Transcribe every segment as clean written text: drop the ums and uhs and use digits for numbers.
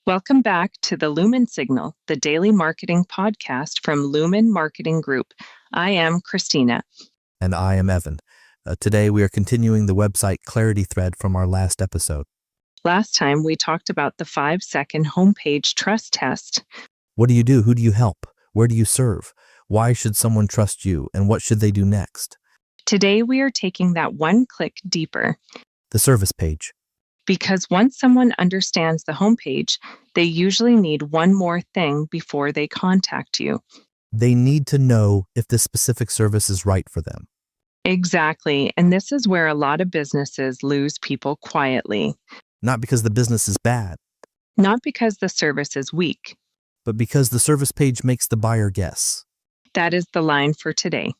Welcome back to the Lumin Signal, the daily marketing podcast from Lumin Marketing Group. I am Kristina. And I am Evan. Today we are continuing the website clarity thread from our last episode. Last time we talked about the 5-second homepage trust test. What do you do? Who do you help? Where do you serve? Why should someone trust you? And what should they do next? Today we are taking that one click deeper. The service page. Because once someone understands the homepage, they usually need one more thing before they contact you. They need to know if this specific service is right for them. Exactly. And this is where a lot of businesses lose people quietly. Not because the business is bad, Not because the service is weak. but because the service page makes the buyer guess. That is the line for today.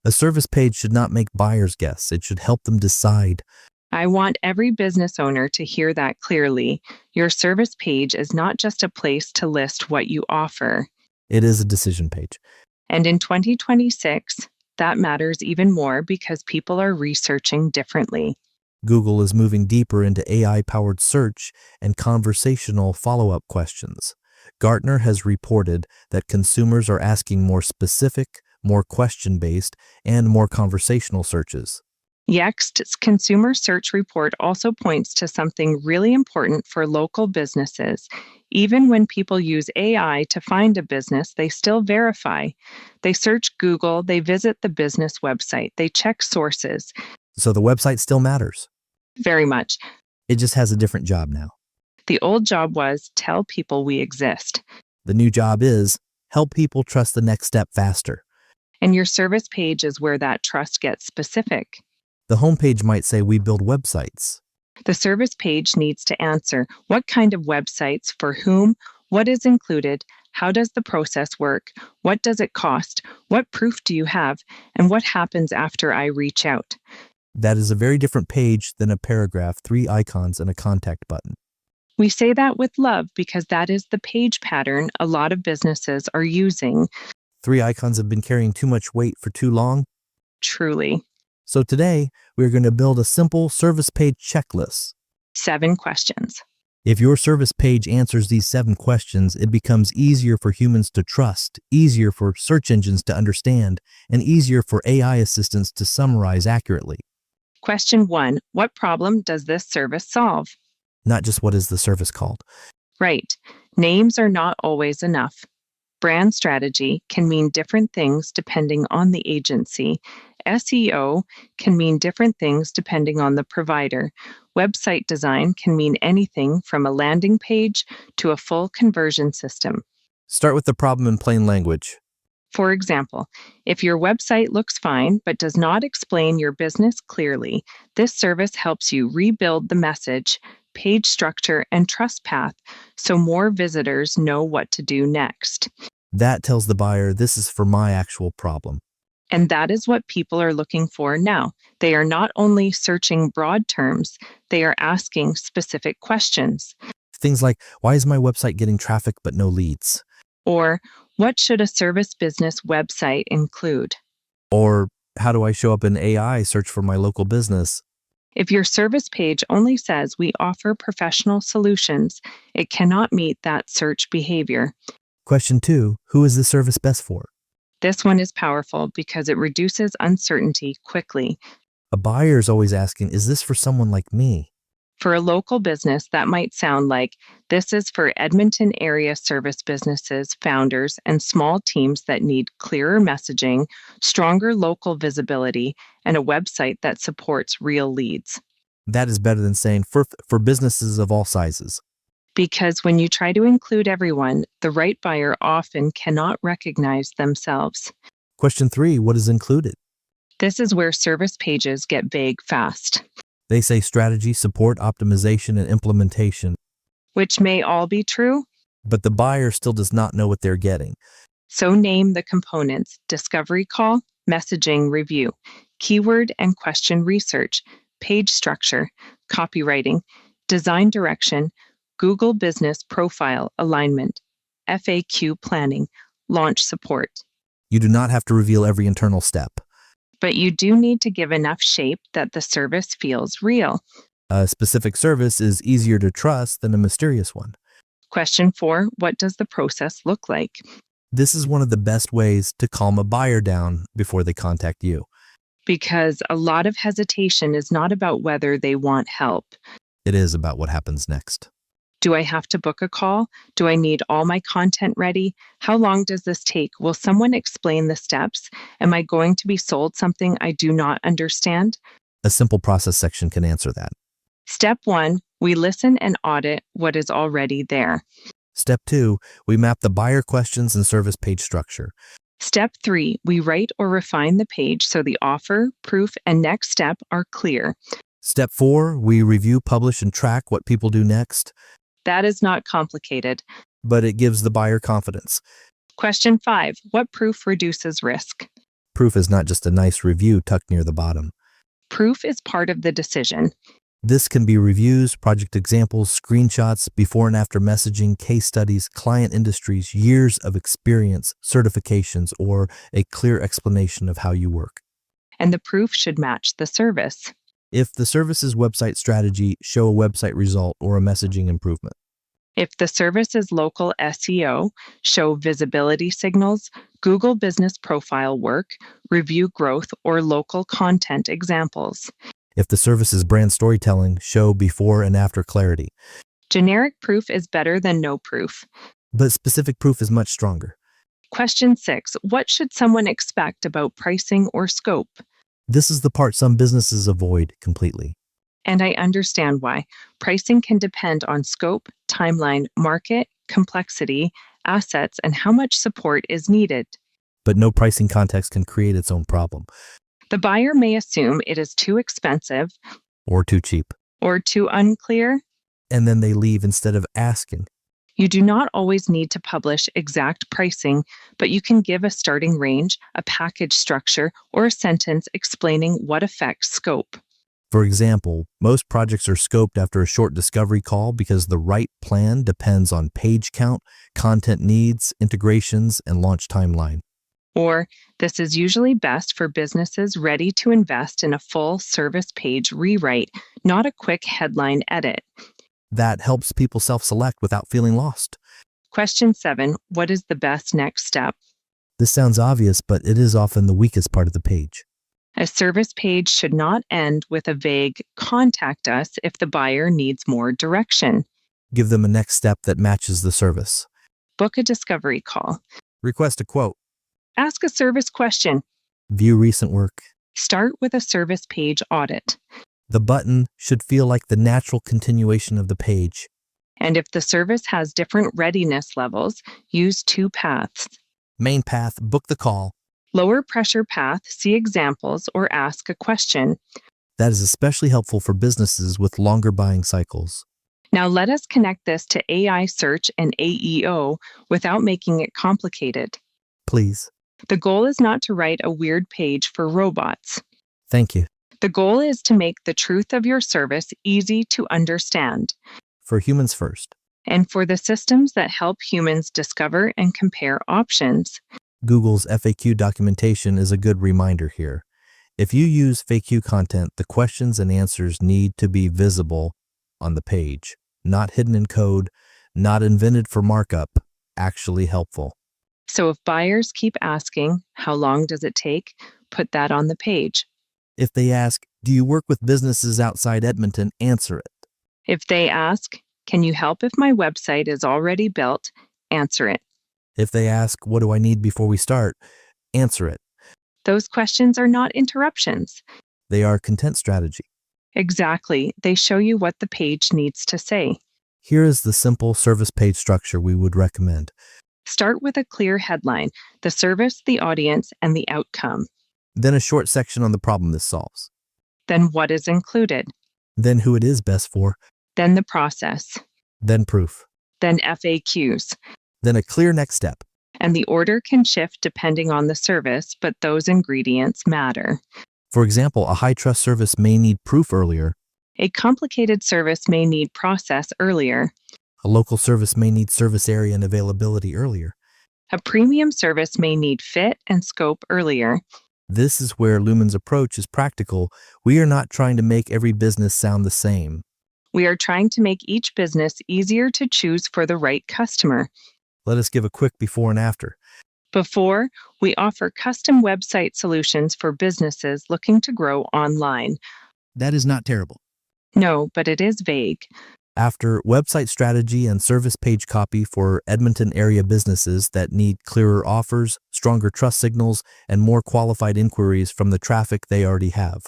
A service page should not make buyers guess. It should help them decide. I want every business owner to hear that clearly. Your service page is not just a place to list what you offer. It is a decision page. And in 2026, that matters even more because people are researching differently. Google is moving deeper into AI-powered search and conversational follow-up questions. Gartner has reported that consumers are asking more specific, more question-based, and more conversational searches. Yext's consumer search report also points to something really important for local businesses. Even when people use AI to find a business, they still verify. They search Google, they visit the business website, they check sources. So the website still matters. Very much. It just has a different job now. The old job was tell people we exist. The new job is help people trust the next step faster. And your service page is where that trust gets specific. The homepage might say we build websites. The service page needs to answer what kind of websites, for whom, what is included, how does the process work, what does it cost, what proof do you have, and what happens after I reach out. That is a very different page than a paragraph, 3 icons, and a contact button. We say that with love because that is the page pattern a lot of businesses are using. 3 icons have been carrying too much weight for too long. Truly. So today, we're going to build a simple service page checklist. 7 questions. If your service page answers these 7 questions, it becomes easier for humans to trust, easier for search engines to understand, and easier for AI assistants to summarize accurately. Question 1. What problem does this service solve? Not just what is the service called. Right. Names are not always enough. Brand strategy can mean different things depending on the agency. SEO can mean different things depending on the provider. Website design can mean anything from a landing page to a full conversion system. Start with the problem in plain language. For example, if your website looks fine but does not explain your business clearly, this service helps you rebuild the message, page structure, and trust path so more visitors know what to do next. That tells the buyer this is for my actual problem. And that is what people are looking for now. They are not only searching broad terms, they are asking specific questions. Things like, why is my website getting traffic but no leads? Or, what should a service business website include? Or, how do I show up in AI search for my local business? If your service page only says we offer professional solutions, it cannot meet that search behavior. Question 2, who is the service best for? This one is powerful because it reduces uncertainty quickly. A buyer is always asking, is this for someone like me? For a local business, that might sound like this is for Edmonton area service businesses, founders, and small teams that need clearer messaging, stronger local visibility, and a website that supports real leads. That is better than saying for businesses of all sizes. Because when you try to include everyone, the right buyer often cannot recognize themselves. Question 3, what is included? This is where service pages get vague fast. They say strategy, support, optimization, and implementation. Which may all be true. But the buyer still does not know what they're getting. So name the components: discovery call, messaging review, keyword and question research, page structure, copywriting, design direction, Google Business Profile alignment, FAQ planning, launch support. You do not have to reveal every internal step. But you do need to give enough shape that the service feels real. A specific service is easier to trust than a mysterious one. Question 4, what does the process look like? This is one of the best ways to calm a buyer down before they contact you. Because a lot of hesitation is not about whether they want help. It is about what happens next. Do I have to book a call? Do I need all my content ready? How long does this take? Will someone explain the steps? Am I going to be sold something I do not understand? A simple process section can answer that. Step 1, we listen and audit what is already there. Step 2, we map the buyer questions and service page structure. Step 3, we write or refine the page so the offer, proof, and next step are clear. Step 4, we review, publish, and track what people do next. That is not complicated. But it gives the buyer confidence. Question 5, what proof reduces risk? Proof is not just a nice review tucked near the bottom. Proof is part of the decision. This can be reviews, project examples, screenshots, before and after messaging, case studies, client industries, years of experience, certifications, or a clear explanation of how you work. And the proof should match the service. If the service's website strategy, show a website result or a messaging improvement. If the service is local SEO, show visibility signals, Google business profile work, review growth, or local content examples. If the service is brand storytelling, show before and after clarity. Generic proof is better than no proof. But specific proof is much stronger. Question 6, what should someone expect about pricing or scope? This is the part some businesses avoid completely. And I understand why. Pricing can depend on scope, timeline, market, complexity, assets, and how much support is needed. But no pricing context can create its own problem. The buyer may assume it is too expensive Or too cheap. or too unclear. And then they leave instead of asking. You do not always need to publish exact pricing, but you can give a starting range, a package structure, or a sentence explaining what affects scope. For example, most projects are scoped after a short discovery call because the right plan depends on page count, content needs, integrations, and launch timeline. Or, this is usually best for businesses ready to invest in a full service page rewrite, not a quick headline edit. That helps people self-select without feeling lost. Question 7, what is the best next step? This sounds obvious, but it is often the weakest part of the page. A service page should not end with a vague "contact us" if the buyer needs more direction. Give them a next step that matches the service. Book a discovery call. Request a quote. Ask a service question. View recent work. Start with a service page audit. The button should feel like the natural continuation of the page. And if the service has different readiness levels, use 2 paths. Main path, book the call. Lower pressure path, see examples or ask a question. That is especially helpful for businesses with longer buying cycles. Now let us connect this to AI search and AEO without making it complicated. Please. The goal is not to write a weird page for robots. Thank you. The goal is to make the truth of your service easy to understand. For humans first. And for the systems that help humans discover and compare options. Google's FAQ documentation is a good reminder here. If you use FAQ content, the questions and answers need to be visible on the page, not hidden in code, not invented for markup, actually helpful. So if buyers keep asking, how long does it take? Put that on the page. If they ask, do you work with businesses outside Edmonton? Answer it. If they ask, can you help if my website is already built? Answer it. If they ask, what do I need before we start? Answer it. Those questions are not interruptions. They are content strategy. Exactly. They show you what the page needs to say. Here is the simple service page structure we would recommend. Start with a clear headline, the service, the audience, and the outcome. Then a short section on the problem this solves. Then what is included. Then who it is best for. Then the process. Then proof. Then FAQs. Then a clear next step. And the order can shift depending on the service, but those ingredients matter. For example, a high-trust service may need proof earlier. A complicated service may need process earlier. A local service may need service area and availability earlier. A premium service may need fit and scope earlier. This is where Lumin's approach is practical. We are not trying to make every business sound the same. We are trying to make each business easier to choose for the right customer. Let us give a quick before and after. Before, we offer custom website solutions for businesses looking to grow online. That is not terrible. No, but it is vague. After, website strategy and service page copy for Edmonton area businesses that need clearer offers, stronger trust signals, and more qualified inquiries from the traffic they already have.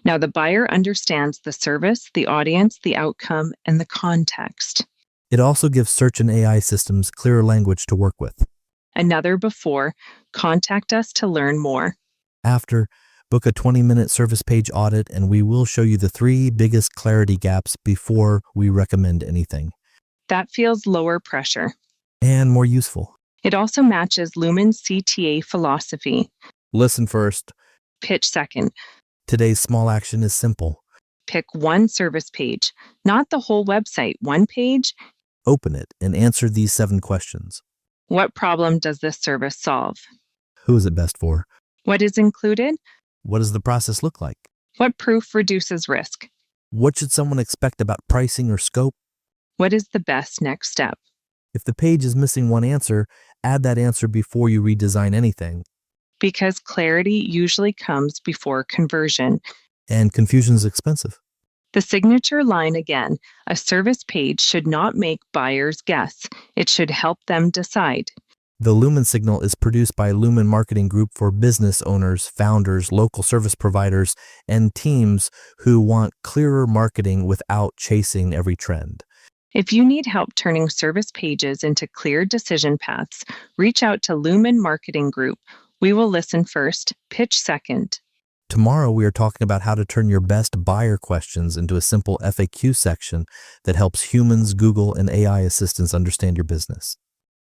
Now the buyer understands the service, the audience, the outcome, and the context. It also gives search and AI systems clearer language to work with. Another before, contact us to learn more. After, book a 20-minute service page audit and we will show you the 3 biggest clarity gaps before we recommend anything. That feels lower pressure. And more useful. It also matches Lumin's CTA philosophy. Listen first. Pitch second. Today's small action is simple. Pick one service page, not the whole website, one page. Open it and answer these 7 questions. What problem does this service solve? Who is it best for? What is included? What does the process look like? What proof reduces risk? What should someone expect about pricing or scope? What is the best next step? If the page is missing one answer, add that answer before you redesign anything. Because clarity usually comes before conversion. And confusion is expensive. The signature line again, a service page should not make buyers guess. It should help them decide. The Lumin Signal is produced by Lumin Marketing Group for business owners, founders, local service providers, and teams who want clearer marketing without chasing every trend. If you need help turning service pages into clear decision paths, reach out to Lumin Marketing Group. We will listen first, pitch second. Tomorrow, we are talking about how to turn your best buyer questions into a simple FAQ section that helps humans, Google, and AI assistants understand your business.